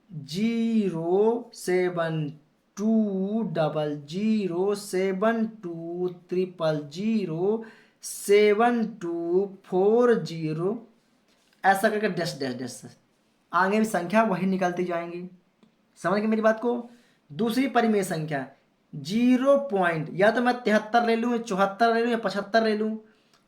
0720072007240, ऐसा करके डैश डैश डैश, आगे भी संख्या वही निकलती जाएंगी। समझ गए मेरी बात को। दूसरी परिमेय संख्या 0 पॉइंट, या तो मैं 73 ले लूँ, 74 ले लूँ, या 75 ले लूँ,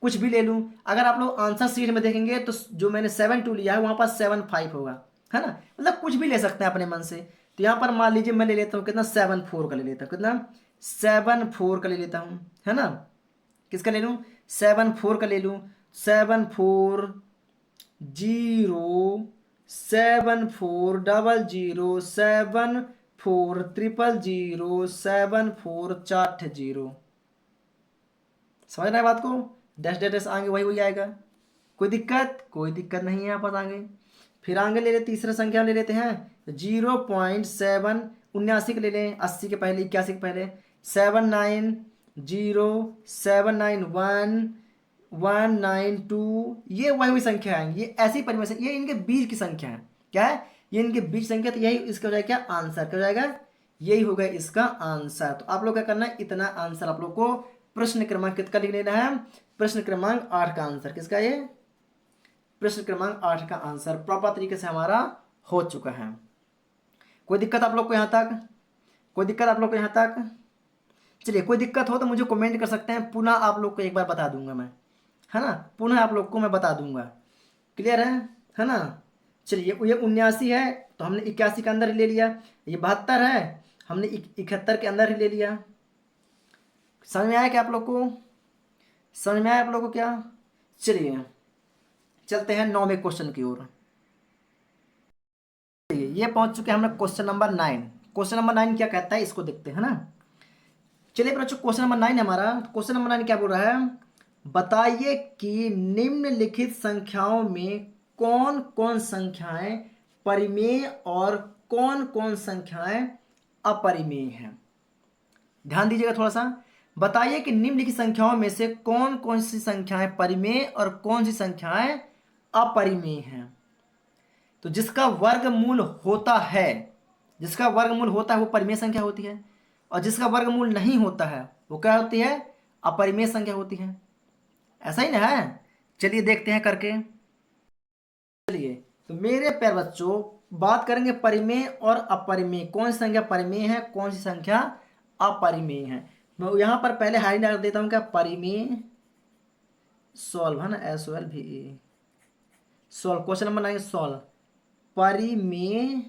कुछ भी ले लूँ। अगर आप लोग आंसर शीट में देखेंगे तो जो मैंने 72 लिया है वहाँ पर 75 होगा, है ना। मतलब कुछ भी ले सकते हैं अपने मन से। तो यहाँ पर मान लीजिए मैं ले लेता हूँ कितना, 74 का ले लेता हूँ, कितना, 74 का ले लेता हूँ, है ना। किसका ले लूँ, 74 का ले लूँ, 74 0 7400 74 0 74 समझ रहे हैं बात को। डैश डैश डैश आगे वही आएगा, कोई दिक्कत, कोई दिक्कत नहीं है यहाँ पर आगे। फिर आगे ले लेते, तीसरा संख्या ले लेते हैं 0.7, 79 के ले लें, 80 के पहले, 81 के पहले, 790 791 192, ये वही हुई संख्या है, ये ऐसी परिमेय संख्या, ये इनके बीच की संख्या है। क्या है, ये इनके बीच संख्या। तो यही इसका हो जाएगा क्या, आंसर क्या हो जाएगा, यही होगा इसका आंसर। तो आप लोग क्या करना है, इतना आंसर आप लोग को प्रश्न क्रमांक कितना लिख लेना है, प्रश्न क्रमांक 8 का आंसर। किसका, ये प्रश्न क्रमांक 8 का आंसर प्रॉपर तरीके से हमारा हो चुका है। कोई दिक्कत आप लोग को यहाँ तक, कोई दिक्कत आप लोग को यहाँ तक। चलिए, कोई दिक्कत हो तो मुझे कमेंट कर सकते हैं, पुनः आप लोग को एक बार बता दूंगा मैं, है ना। पुनः आप लोग को मैं बता दूंगा। क्लियर है ना। चलिए, ये 79 है तो हमने 81 के अंदर ही ले लिया, ये 72 है हमने 71 के अंदर ही ले लिया। समझ में आया क्या आप लोग को, समझ में आया आप लोग को क्या। चलिए चलते हैं 9वें क्वेश्चन की ओर। ये पहुंच चुके हैं हम लोग क्वेश्चन नंबर 9। क्वेश्चन नंबर 9 क्या कहता है इसको देखते हैं ना। चलिए बच्चों, क्वेश्चन नंबर 9 है हमारा। क्वेश्चन नंबर 9 क्या बोल रहा है, बताइए कि निम्नलिखित संख्याओं में कौन कौन संख्याएं परिमेय और कौन कौन संख्याएं अपरिमेय हैं। ध्यान दीजिएगा थोड़ा सा। बताइए कि निम्नलिखित संख्याओं में से कौन कौन सी संख्याएं परिमेय और कौन सी संख्याएं अपरिमेय हैं। तो जिसका वर्गमूल होता है, जिसका वर्गमूल होता है वो परिमेय संख्या होती है, और जिसका वर्गमूल नहीं होता है वो क्या होती है, अपरिमेय संख्या होती है। ऐसा ही ना है। चलिए देखते हैं करके। चलिए, तो मेरे प्यारे बच्चों, बात करेंगे परिमेय और अपरिमेय, कौन सी संख्या परिमेय है, कौन सी संख्या अपरिमेय है। मैं यहाँ पर पहले हाईलाइट डाल देता हूँ क्या, परिमेय सॉल्व, है ना, SOLVE solve. Question number 9 solve, परिमेय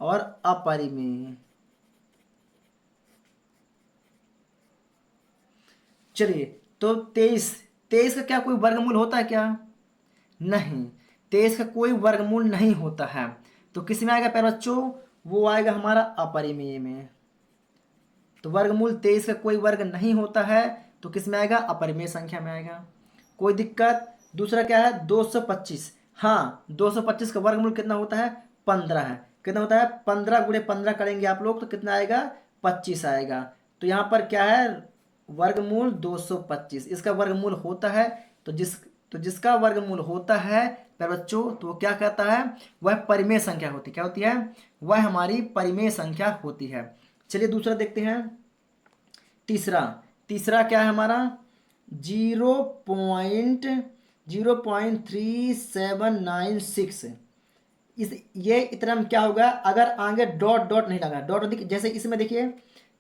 और अपरिमेय। चलिए, तो 23 का क्या कोई वर्गमूल होता है क्या, नहीं, 23 का कोई वर्गमूल नहीं होता है। तो किस में आएगा प्यारे बच्चों, वो आएगा हमारा अपरिमेय में। तो वर्गमूल 23 का कोई वर्ग नहीं होता है, तो किस में आएगा, अपरिमेय संख्या में आएगा। कोई दिक्कत। दूसरा क्या है, 225। हाँ, 225 का वर्गमूल कितना होता है, 15 है। कितना होता है, 15 गुणे 15 करेंगे आप लोग तो कितना आएगा, 25 आएगा। तो यहाँ पर क्या है, वर्गमूल 225, इसका वर्गमूल होता है। तो जिसका वर्गमूल होता है प्यारे बच्चों, तो वो क्या कहता है, वह परिमेय संख्या होती है। क्या होती है, वह हमारी परिमेय संख्या होती है। चलिए दूसरा देखते हैं। तीसरा क्या है हमारा, 0.03796। ये इतना में क्या होगा, अगर आगे डॉट डॉट नहीं लगा, डॉट देखिए, जैसे इसमें देखिए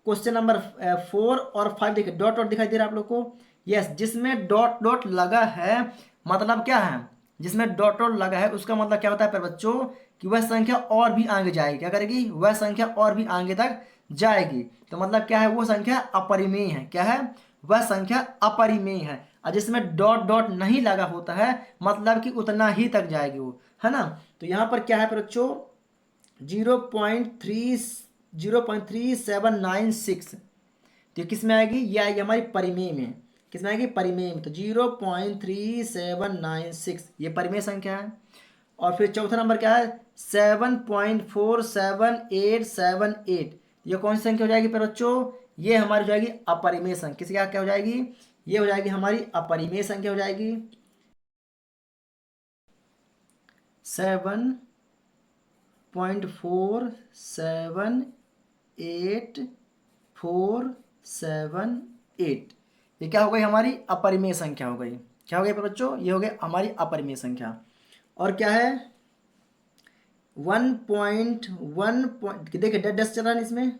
क्वेश्चन नंबर 4 और 5 देखिए, डॉट डॉट दिखाई दे रहा है आप लोग को। यस, जिसमें डॉट डॉट लगा है मतलब क्या है, जिसमें डॉट डॉट लगा है उसका मतलब क्या होता है प्यारे बच्चों कि वह संख्या और भी आगे जाएगी। क्या करेगी? वह संख्या और भी आगे तक जाएगी। तो मतलब क्या है? वो संख्या अपरिमेय है। क्या है? वह संख्या अपरिमेय है। और जिसमें डॉट डॉट नहीं लगा होता है मतलब कि उतना ही तक जाएगी वो, है ना। तो यहाँ पर क्या है प्यारे बच्चों? 0.3796। तो ये किस में आएगी? ये आएगी हमारी परिमेय में। किस में आएगी? परिमेय में। तो 0.3796 ये परिमेय संख्या है। और फिर चौथा नंबर क्या है? 7.47878। ये कौन सी संख्या हो जाएगी पर बच्चों? ये हमारी हो जाएगी अपरिमेय संख्या। किसकी क्या हो जाएगी? ये हो जाएगी हमारी अपरिमेय संख्या हो जाएगी। 7.47848। ये क्या हो गई? हमारी अपरिमेय संख्या हो गई। क्या हो गई पर बच्चों? ये हो गई हमारी अपरिमेय संख्या। और क्या है? 1.1 देखिए डैश डैश चल रहा है इसमें,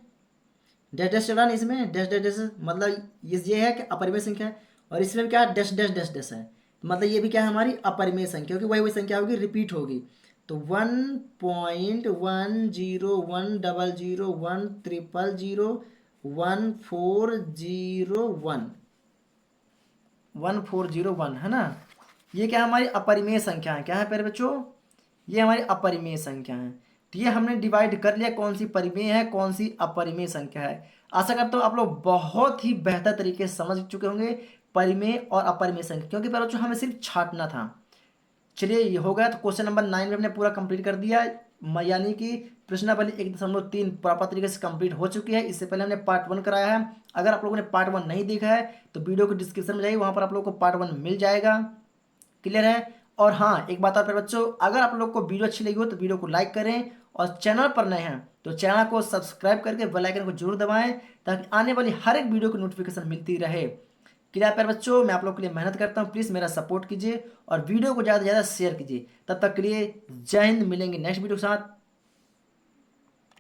डैश डैश चल रहा है इसमें, डैश डैश डैश मतलब ये है कि अपरिमेय संख्या है। और इसमें भी क्या है? डैश डैश डैश डैश है। तो मतलब ये भी क्या है? हमारी अपरिमेय संख्या, क्योंकि वही वही संख्या होगी, रिपीट होगी। तो 1.1010010001401 1401 है ना। ये क्या हमारी अपरिमेय संख्या है। क्या है प्यारे बच्चों? ये हमारी अपरिमेय संख्या है। तो ये हमने डिवाइड कर लिया कौन सी परिमेय है कौन सी अपरिमेय संख्या है। आशा करता हूँ आप लोग बहुत ही बेहतर तरीके से समझ चुके होंगे परिमेय और अपरिमेय संख्या, क्योंकि प्यारे बच्चों हमें सिर्फ छांटना था। चलिए ये हो गया। तो क्वेश्चन नंबर 9 में हमने पूरा कंप्लीट कर दिया, यानी कि प्रश्नावली 1.3 प्रॉपर तरीके से कंप्लीट हो चुकी है। इससे पहले हमने पार्ट 1 कराया है। अगर आप लोगों ने पार्ट 1 नहीं देखा है तो वीडियो को डिस्क्रिप्शन में जाइए, वहां पर आप लोग को पार्ट 1 मिल जाएगा। क्लियर है? और हाँ एक बात और प्यारे बच्चों, अगर आप लोग को वीडियो अच्छी लगी हो तो वीडियो को लाइक करें, और चैनल पर नए हैं तो चैनल को सब्सक्राइब करके बेल आइकन को जरूर दबाएं, ताकि आने वाली हर एक वीडियो की नोटिफिकेशन मिलती रहे। क्लियर प्यारे बच्चों? मैं आप लोग के लिए मेहनत करता हूँ, प्लीज़ मेरा सपोर्ट कीजिए और वीडियो को ज़्यादा से ज़्यादा शेयर कीजिए। तब तक के लिए जय हिंद। मिलेंगे नेक्स्ट वीडियो के साथ।